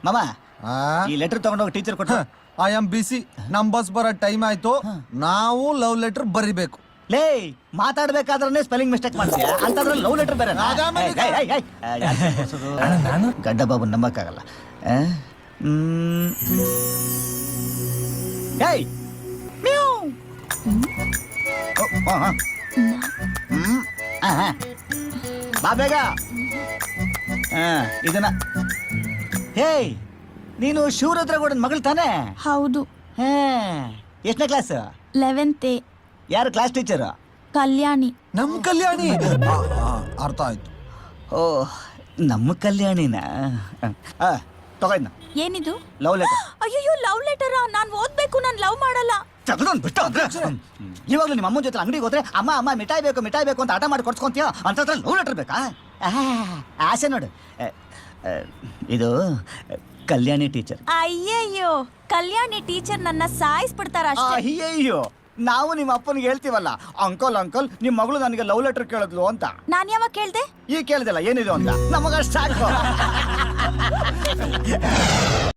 ಮಾಮ ಈ ಲೆಟರ್ ತಗೊಂಡೋಗಿ ಟೀಚರ್ ಕೊಟ್ಟು ಐ ಆಮ್ ಬಿಸಿ ನಮ್ ಬಸ್ ಬರೋ ಟೈಮ್ ಆಯ್ತು ನಾವು ಲವ್ ಲೆಟರ್ ಬರಿಬೇಕು ಲೇ ಮಾತಾಡ್ಬೇಕಾದ್ರೆ ಸ್ಪೆಲ್ಲಿಂಗ್ ಮಿಸ್ಟೇಕ್ ಮಾಡ್ತೀಯ ಅಂತಂದ್ರೆ ಲವ್ ಲೆಟರ್ ಬೇರೆ ಗಡ್ಡ ಬಾಬು ನಂಬಕ್ಕಾಗಲ್ಲ ಏಯ್ ಮ್ಯಾವ್. ಬಾ ಬೇಗ ಇದನ್ನ ಹೇಯ್ ನೀನು ಶಿವರುದ್ರಗೌಡನ ಮಗಳು ತಾನೇ ಹೌದು. ಎಷ್ಟನೇ ಕ್ಲಾಸ್ 11th A. ಯಾರು ಕ್ಲಾಸ್ ಟೀಚರ್ ಕಲ್ಯಾಣಿ. ನಮ್ ಕಲ್ಯಾಣಿ ಅರ್ಥ ಆಯ್ತು. ಓ ನಮ್ಮ ಕಲ್ಯಾಣಿನ ತಗೋಯ್ನ ಏನಿದು? Love letter. ಅಯ್ಯೋ ಲವ್ ಲೆಟರ್ ನಾನ್ ಓದ್ಬೇಕು, ನಾನ್ ಲವ್ ಮಾಡಲ್ಲ. ಬಿಟ್ಟು ಇವಾಗಲೂ ನಿಮ್ಮ ಅಮ್ಮನ ಜೊತೆ ಅಂಗಡಿಗೆ ಹೋದ್ರೆ ಅಮ್ಮ ಅಮ್ಮ ಮಿಠಾಯಿ ಬೇಕು ಅಂತ ಆಟ ಮಾಡಿ ಕೊಡ್ಸ್ಕೊಂತೀಯ ಅಂತಂದ್ರೆ ಲವ್ ಲೆಟರ್ ಬೇಕಾ? ಆಸೆ ನೋಡು, ಇದು ಕಲ್ಯಾಣಿ ಟೀಚರ್. ಅಯ್ಯಯ್ಯೋ ಕಲ್ಯಾಣಿ ಟೀಚರ್ ನನ್ನ ಸಾಯಿಸ್ಬಿಡ್ತಾರ ಅಷ್ಟೇ. ಅಯ್ಯಯ್ಯೋ ನಾವು ನಿಮ್ಮ ಅಪ್ಪನಿಗೆ ಹೇಳ್ತೀವಲ್ಲ, ಅಂಕಲ್ ನಿಮ್ಮ ಮಗಳು ನನಗೆ ಲವ್ ಲೆಟರ್ ಕೇಳಿದ್ಲು ಅಂತ. ನಾನ್ ಯಾವಾಗ ಕೇಳ್ದೆ? ಈಗ ಕೇಳಿದಲ್ಲ ಏನಿದು ಅಂತ, ನಮಗಷ್ಟು ಸಾಕು.